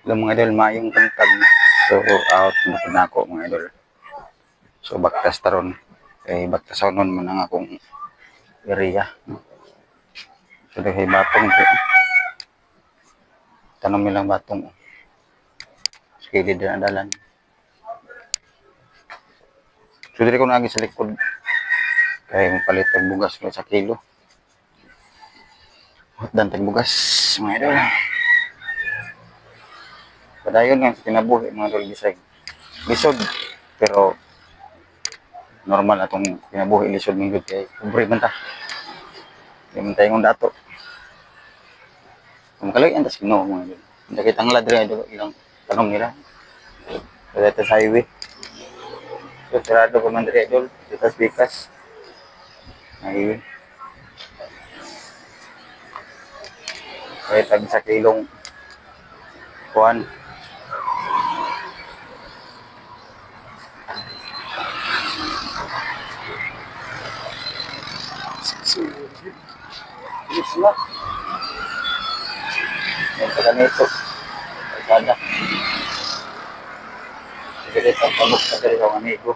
Yung mga idol, mayong tangkag. So, out na ako mga idol. So, baktas taron. Kay baktasan nun mo na akong area. So, dahil batong. Tanong nilang batong. Skilid na dalan. So, dito ko nagi sa likod. Kaya mapalit ang bugas ko sa kilo. Dantag bugas, mga idol. Padayon nga, kinabuhi mga idol bisay. Lisod, pero normal atong kinabuhi lisod ng good kay kubre man ta. Kaya man tayong dato. Kung kalay, antas kino mga idol. Hindi kitang ladre idol, ilang tanong nila. So, dito sa highway. So, sarado ko man dito idol, dito sa bikas. Highway. Kaya tag sa kilong kuhan. Yes na. Yan sa ganito. Kalsada. Sige, ang pamuk na diri sa amigo.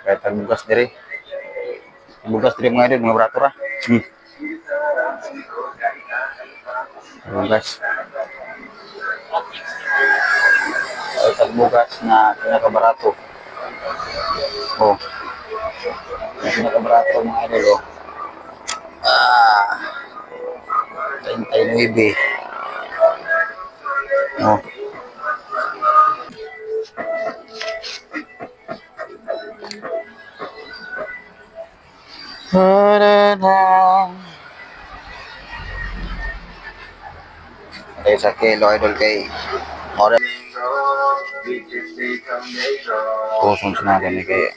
Kaya tag bugas diri. Bugas diri mga idol, mga bratura. Bugas. Ay, tagbugas na pinakabarato. Oh. Na pinakabarato mga idol, oh. 39. Oh. Ay, sa kilo idol kay Ore. Kusong sinabi ni kay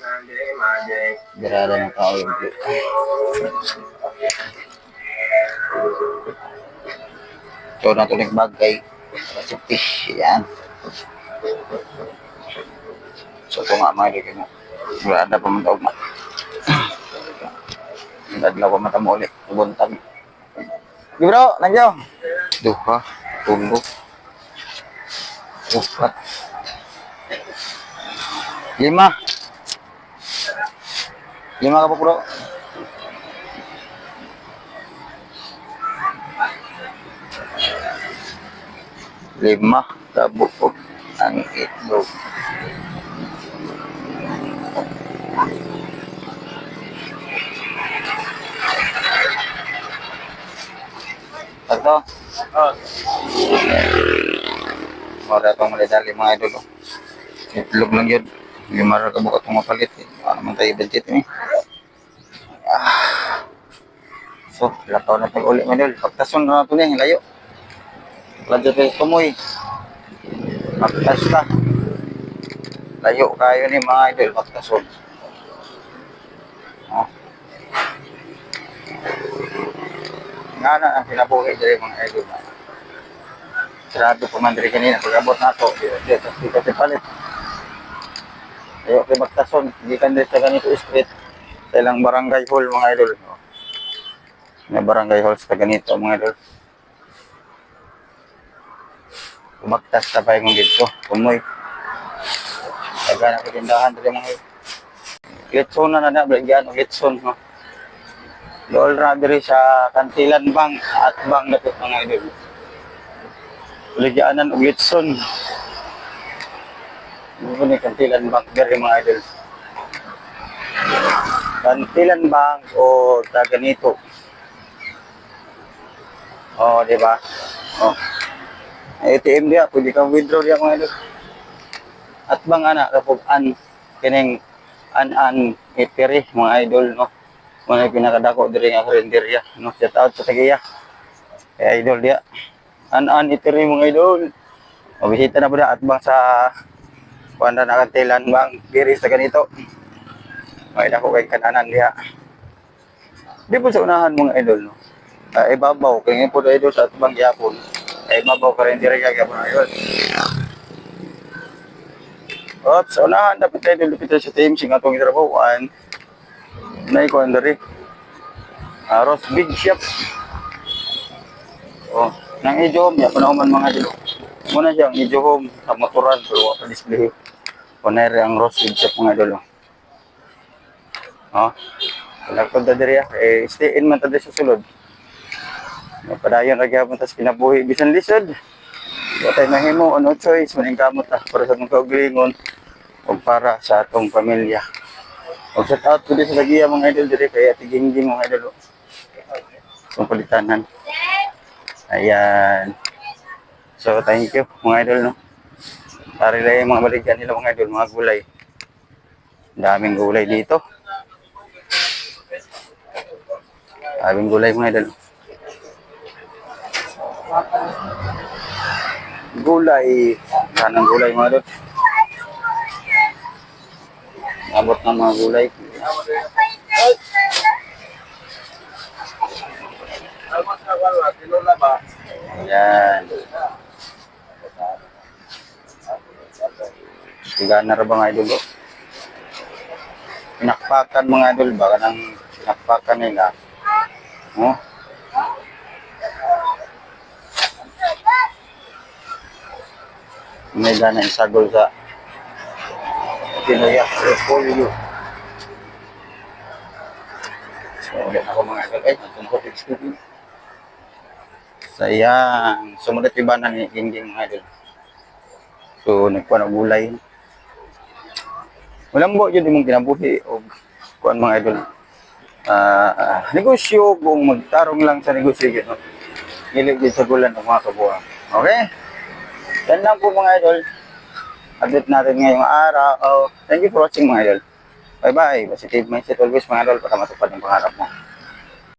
Berada ng tao yung so natulik bag kay recipe. Yan. So ito nga mga idol, Berada pa man tawag na. Dadlaw pa mata mo ulit. Buntag. Di bro, nandiyo. Duha. Tulo. Upat. 5. 5 ka po bro. 5. Kabukog ang itlog. Ito. Wala itong malidali mga idol. Itlog lang yun. 5 ra kabukog itong mapalit. Ano man tayo budget eh. So, lakaw na tayo ulit mga idol. Pagtason na ito niya, layo. Layo kayo tumoy. Pagtas ka. Layo kayo ni mga idol. Pagtason. Oh. Nga na ang pinabuhi dyan mga idol. Sarado po man diri kanina. Pag-abot na ito. Tapos di kasi palit. Layo kayo magtason. Hindi ka din sa ganito street. Sa ilang barangay hall mga idol. May barangay hall sa ganito mga idol. Kumagtas na pa yung dito. Kumoy. Taga na katindahan dito mga idol. Litson na na. Brigyan o Litson. No? Dool na diri sa Kantilan Bank at Bank na ito mga idol. Ligyanan o Litson. Ito ni Kantilan Bank diri mga idol. Kantilan Bank o taganito. Oh, di ba? Oh. ATM dia, pwede kang withdraw dia mga idol. At bang ana kapag kining an itiri mga idol no. Mga pinakadako diri nga karinderya no. Shout out sa tagiya. Kay idol dia. An itiri mga idol. Mabisita na po at bang sa kuanda na Kantilan Bank diri sa ganito. May dako kay kananan dia. Di po sa unahan mga idol no. Ibabaw kay po idol sa atbang gyapon. Ibabaw ka rin diri kay gyapon idol. Oops, so unahan dapat tayo lupit sa team sing atong itrabawan. Nay ko andari. Roast big chef. Oh, Nang idyo home niya, panahon mga idol. Muna siya, ang idyo home sa motoran, pero wala pa display. Kunwari ang roasted chef mga idol. Oh, nagpunta da diri stay in man ta sa sulod. Padayon ra gyapon tas kinabuhi bisan lisod. Wa tay mahimo ano choice maning kamot para sa mga kaugalingon o para sa atong pamilya. O shout out ko sa Lagia mga idol diri kay Ate Gingging mga idol. Sa palitanan. Ayan. So thank you mga idol no. Para lang yung mga baligyan nila mga idol, mga gulay. Daming gulay dito. Daming gulay mga idol. Gulay. Kanang gulay mga idol. Abot ng mga gulay. Ayan. Sigana ra ba mga idol? Oh? Pinakpakan mga idol. Baka nang pinakpakan nila. Oh. May gana isagol sa Pinoy portfolio. So, ulit ako mga idol. Ay, tungkol experience. Sayang. Sumunod iba na ni Gingging mga idol. So, nagkuha ng gulay. Walang mo yun mong kinabuhi o kuan mga idol. Negosyo kung magtarong lang sa negosyo yun. No? Niligid sa gulan ng mga kabuha. Okay? Yan lang po mga idol. Update natin ngayong araw. Thank you for watching mga idol. Bye-bye. Positive mindset always mga idol para matupad ang pangarap mo.